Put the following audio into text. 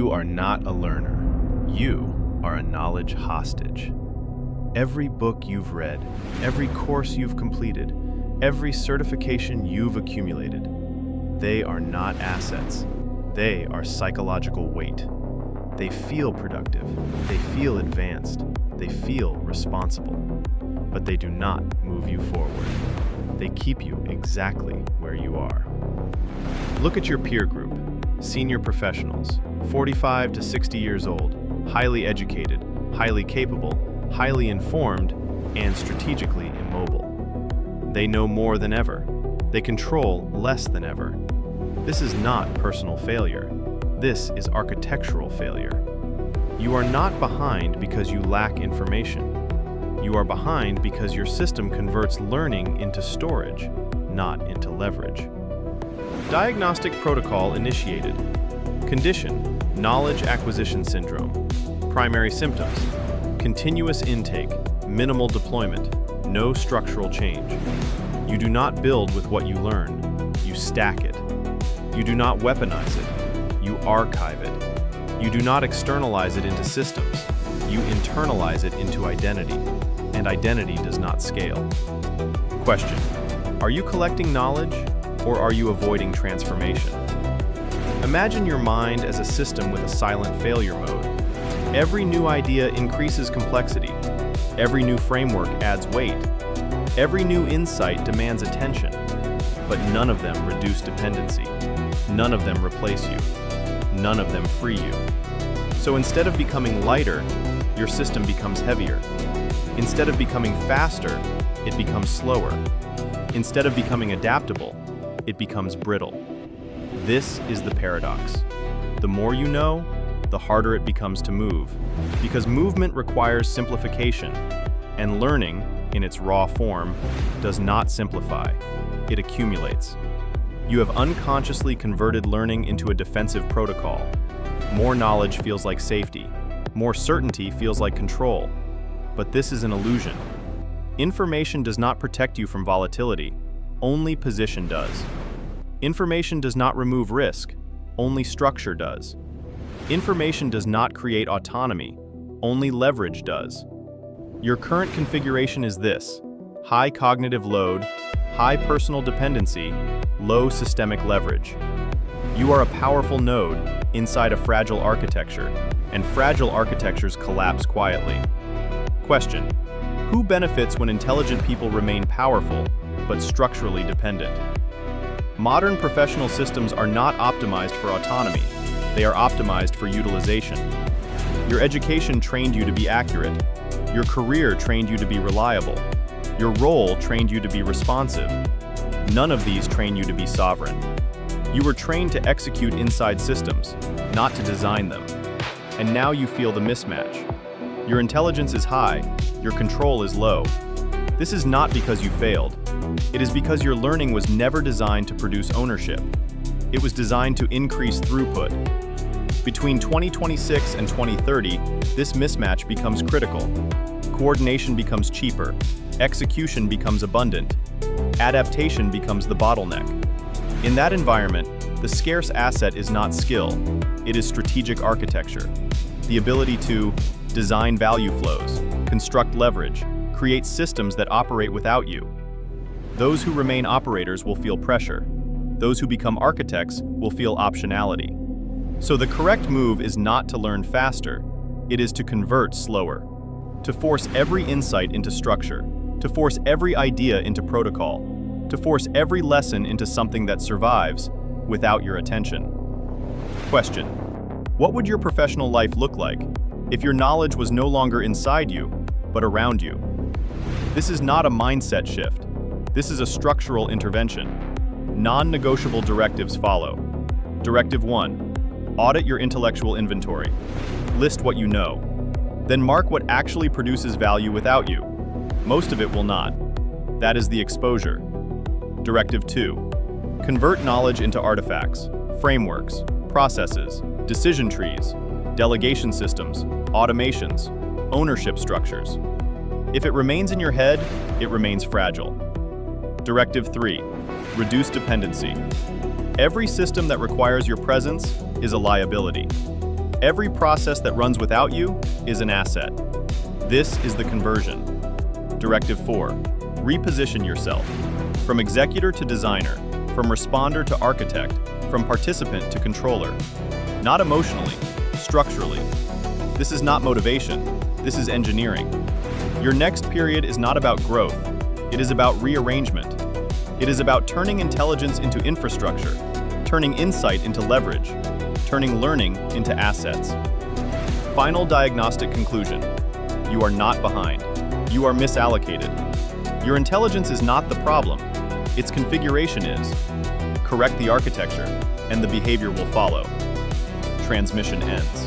You are not a learner. You are a knowledge hostage. Every book you've read, every course you've completed, every certification you've accumulated, they are not assets. They are psychological weight. They feel productive. They feel advanced. They feel responsible. But they do not move you forward. They keep you exactly where you are. Look at your peer group. Senior professionals, 45 to 60 years old, highly educated, highly capable, highly informed, and strategically immobile. They know more than ever. They control less than ever. This is not personal failure. This is architectural failure. You are not behind because you lack information. You are behind because your system converts learning into storage, not into leverage. Diagnostic protocol initiated. Condition: knowledge acquisition syndrome. Primary symptoms: continuous intake, minimal deployment, no structural change. You do not build with what you learn, you stack it. You do not weaponize it, you archive it. You do not externalize it into systems, you internalize it into identity, and identity does not scale. Question: are you collecting knowledge, or are you avoiding transformation? Imagine your mind as a system with a silent failure mode. Every new idea increases complexity. Every new framework adds weight. Every new insight demands attention. But none of them reduce dependency. None of them replace you. None of them free you. So instead of becoming lighter, your system becomes heavier. Instead of becoming faster, it becomes slower. Instead of becoming adaptable, it becomes brittle. This is the paradox. The more you know, the harder it becomes to move, because movement requires simplification, and learning, in its raw form, does not simplify. It accumulates. You have unconsciously converted learning into a defensive protocol. More knowledge feels like safety. More certainty feels like control. But this is an illusion. Information does not protect you from volatility. Only position does. Information does not remove risk. Only structure does. Information does not create autonomy. Only leverage does. Your current configuration is this: high cognitive load, high personal dependency, low systemic leverage. You are a powerful node inside a fragile architecture, and fragile architectures collapse quietly. Question: who benefits when intelligent people remain powerful, but structurally dependent? Modern professional systems are not optimized for autonomy. They are optimized for utilization. Your education trained you to be accurate. Your career trained you to be reliable. Your role trained you to be responsive. None of these train you to be sovereign. You were trained to execute inside systems, not to design them. And now you feel the mismatch. Your intelligence is high, your control is low. This is not because you failed. It is because your learning was never designed to produce ownership. It was designed to increase throughput. Between 2026 and 2030, this mismatch becomes critical. Coordination becomes cheaper. Execution becomes abundant. Adaptation becomes the bottleneck. In that environment, the scarce asset is not skill. It is strategic architecture. The ability to design value flows, construct leverage, create systems that operate without you. Those who remain operators will feel pressure. Those who become architects will feel optionality. So the correct move is not to learn faster, it is to convert slower. To force every insight into structure, to force every idea into protocol, to force every lesson into something that survives without your attention. Question: what would your professional life look like if your knowledge was no longer inside you, but around you? This is not a mindset shift. This is a structural intervention. Non-negotiable directives follow. Directive 1. Audit your intellectual inventory. List what you know. Then mark what actually produces value without you. Most of it will not. That is the exposure. Directive 2. Convert knowledge into artifacts, frameworks, processes, decision trees, delegation systems, automations, ownership structures. If it remains in your head, it remains fragile. Directive 3. Reduce dependency. Every system that requires your presence is a liability. Every process that runs without you is an asset. This is the conversion. Directive 4. Reposition yourself. From executor to designer, from responder to architect, from participant to controller. Not emotionally, structurally. This is not motivation, this is engineering. Your next period is not about growth, it is about rearrangement. It is about turning intelligence into infrastructure, turning insight into leverage, turning learning into assets. Final diagnostic conclusion. You are not behind. You are misallocated. Your intelligence is not the problem. Its configuration is. Correct the architecture, and the behavior will follow. Transmission ends.